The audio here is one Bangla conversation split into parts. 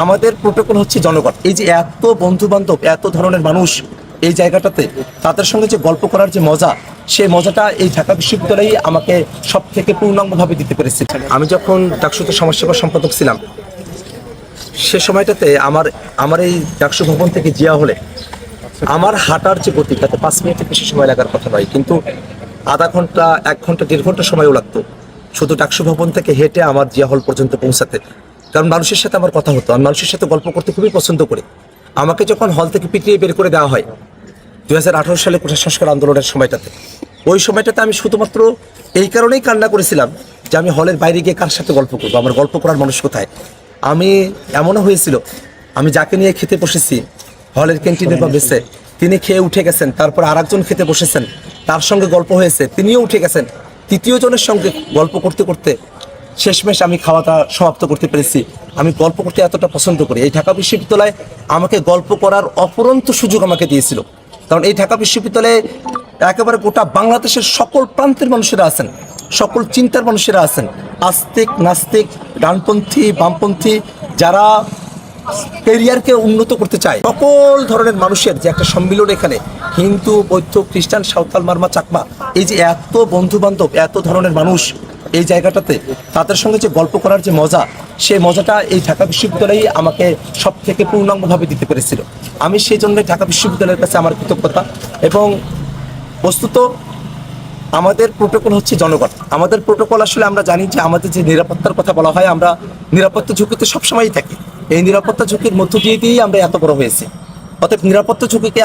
আমাদের প্রোটোকল হচ্ছে জনগণ। এই যে এত বন্ধু বান্ধব, এত ধরনের মানুষ এই জায়গাটাতে, তাদের সঙ্গে যে গল্প করার যে মজা, সেই মজাটা এই ঢাকা বিশ্ববিদ্যালয়ে আমাকে সব থেকে পূর্ণাঙ্গভাবে দিতে পেরেছে। আমি যখন ডাকসুতে সমাজসেবা সম্পাদক ছিলাম, সে সময়টাতে আমার এই ডাকসু ভবন থেকে জিয়া হলে আমার হাঁটার যে গতি, তাতে 5 মিনিটের বেশি সময় লাগার কথা নয়, কিন্তু আধা ঘন্টা, 1 ঘন্টা, 1.5 ঘন্টা সময়ও লাগতো শুধু ডাকসু ভবন থেকে হেঁটে আমার জিয়া হল পর্যন্ত পৌঁছাতে। কারণ মানুষের সাথে আমার কথা হতো, আমি মানুষের সাথে গল্প করতে খুবই পছন্দ করি। আমাকে যখন হল থেকে পিটিয়ে বের করে দেওয়া হয় 2018 সালে কোটা সংস্কার আন্দোলনের সময়টাতে, ওই সময়টাতে আমি শুধুমাত্র এই কারণেই কান্না করেছিলাম যে আমি হলের বাইরে গিয়ে কার সাথে গল্প করবো, আমার গল্প করার মানুষ কোথায়। আমি এমনও হয়েছিল, আমি যাকে নিয়ে খেতে বসেছি হলের ক্যান্টিনে বা বেসে, তিনি খেয়ে উঠে গেছেন, তারপর আরেকজন খেতে বসেছেন, তার সঙ্গে গল্প হয়েছে, তিনিও উঠে গেছেন, তৃতীয় জনের সঙ্গে গল্প করতে করতে শেষমেশ আমি খাওয়াটা সমাপ্ত করতে পেরেছি। আমি গল্প করতে এতটা পছন্দ করি। এই ঢাকা বিশ্ববিদ্যালয় আমাকে গল্প করার অপরন্ত সুযোগ আমাকে দিয়েছিল। কারণ এই ঢাকা বিশ্ববিদ্যালয়ে একেবারে গোটা বাংলাদেশের সকল প্রান্তের মানুষেরা আছেন, সকল চিন্তার মানুষেরা আছেন, আস্তিক নাস্তিক, ডানপন্থী বামপন্থী, যারা ক্যারিয়ারকে উন্নত করতে চায়, সকল ধরনের মানুষের যে একটা সম্মিলন এখানে, হিন্দু বৌদ্ধ খ্রিস্টান সাঁওতাল মারমা চাকমা, এই যে এত বন্ধু বান্ধব, এত ধরনের মানুষ এই জায়গাটাতে, তাদের সঙ্গে যে গল্প করার যে মজা, সেই মজাটা এই ঢাকা বিশ্ববিদ্যালয়ে আমাকে সব থেকে পূর্ণাঙ্গভাবে দিতে পেরেছিল। আমি সেই জন্য ঢাকা বিশ্ববিদ্যালয়ের কাছে আমার কৃতজ্ঞতা। এবং বস্তুত আমাদের প্রোটোকল হচ্ছে জনগণ। আমাদের প্রোটোকল আসলে আমরা জানি যে আমাদের যে নিরাপত্তার কথা বলা হয়, আমরা নিরাপত্তা ঝুঁকিতে সবসময়ই থাকি। এই নিরাপত্তা ঝুঁকির মধ্য দিয়েই আমরা এত বড় হয়েছি। অতএব নিরাপত্তা ঝুঁকিকে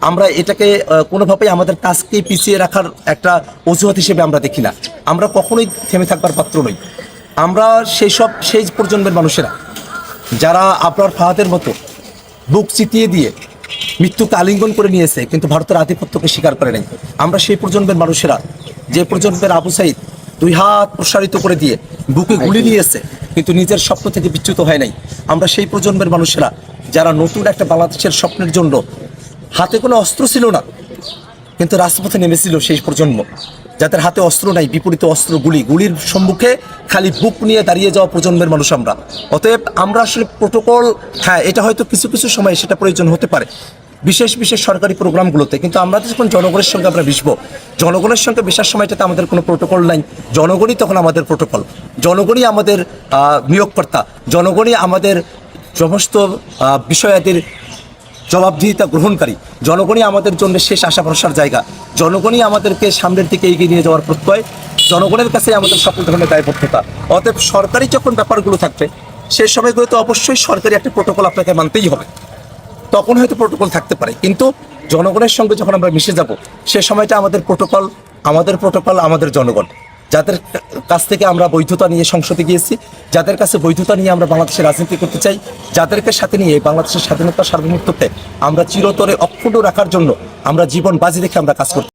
আমরা এটাকে কোনোভাবেই আমাদের কাজকে পিছিয়ে রাখার একটা অজুহাত হিসেবে আমরা দেখি না। আমরা কখনোই থেমে থাকবার পাত্র নই। আমরা সেই প্রজন্মের মানুষেরা যারা আপনার ফাহাদের মতো বুক চিতিয়ে দিয়ে মৃত্যুকে আলিঙ্গন করে নিয়েছে, কিন্তু ভারতের আধিপত্যকে স্বীকার করে নেই। আমরা সেই প্রজন্মের মানুষেরা, যে প্রজন্মের আবু সাইদ 2 হাত প্রসারিত করে দিয়ে বুকে গুলি নিয়েছে, কিন্তু নিজের স্বপ্ন থেকে বিচ্যুত হয় নাই। আমরা সেই প্রজন্মের মানুষেরা যারা নতুন একটা বাংলাদেশের স্বপ্নের জন্য হাতে কোনো অস্ত্র ছিল না, কিন্তু রাজপথে নেমেছিল সেই প্রজন্ম, যাদের হাতে অস্ত্র নাই, বিপরীতে অস্ত্র গুলির সম্মুখে খালি বুক নিয়ে দাঁড়িয়ে যাওয়া প্রজন্মের মানুষ আমরা। অতএব আমরা আসলে প্রোটোকল, হ্যাঁ, এটা হয়তো কিছু কিছু সময় সেটা প্রয়োজন হতে পারে বিশেষ বিশেষ সরকারি প্রোগ্রামগুলোতে, কিন্তু আমরা যখন জনগণের সঙ্গে আমরা মিশবো, জনগণের সঙ্গে মেশার সময়টাতে আমাদের কোনো প্রোটোকল নাই। জনগণই তখন আমাদের প্রোটোকল, জনগণই আমাদের নিয়োগকর্তা, জনগণই আমাদের সমস্ত বিষয়াদির জবাবদিহিতা গ্রহণকারী, জনগণই আমাদের জন্য শেষ আশা ভরসার জায়গা, জনগণই আমাদেরকে সামনের দিকে এগিয়ে নিয়ে যাওয়ার প্রত্যয়, জনগণের কাছে আমাদের সকল ধরনের দায়বদ্ধতা। অতএব সরকারি যখন ব্যাপারগুলো থাকবে, সেই সময়গুলোতে অবশ্যই সরকারি একটা প্রোটোকল আপনাকে মানতেই হবে। তখন হয়তো প্রোটোকল থাকতে পারে, কিন্তু জনগণের সঙ্গে যখন আমরা মিশে যাব, সে সময়টা আমাদের প্রোটোকল আমাদের জনগণ, যাদের কাছ থেকে আমরা বৈধতা নিয়ে সংসদে গিয়েছি, যাদের কাছে বৈধতা নিয়ে আমরা বাংলাদেশের রাজনীতি করতে চাই, যাদেরকে সাথে নিয়ে বাংলাদেশের স্বাধীনতা সার্বভৌমত্বকে আমরা চিরতরে অক্ষুণ্ণ রাখার জন্য আমরা জীবন বাজি রেখে আমরা কাজ করতে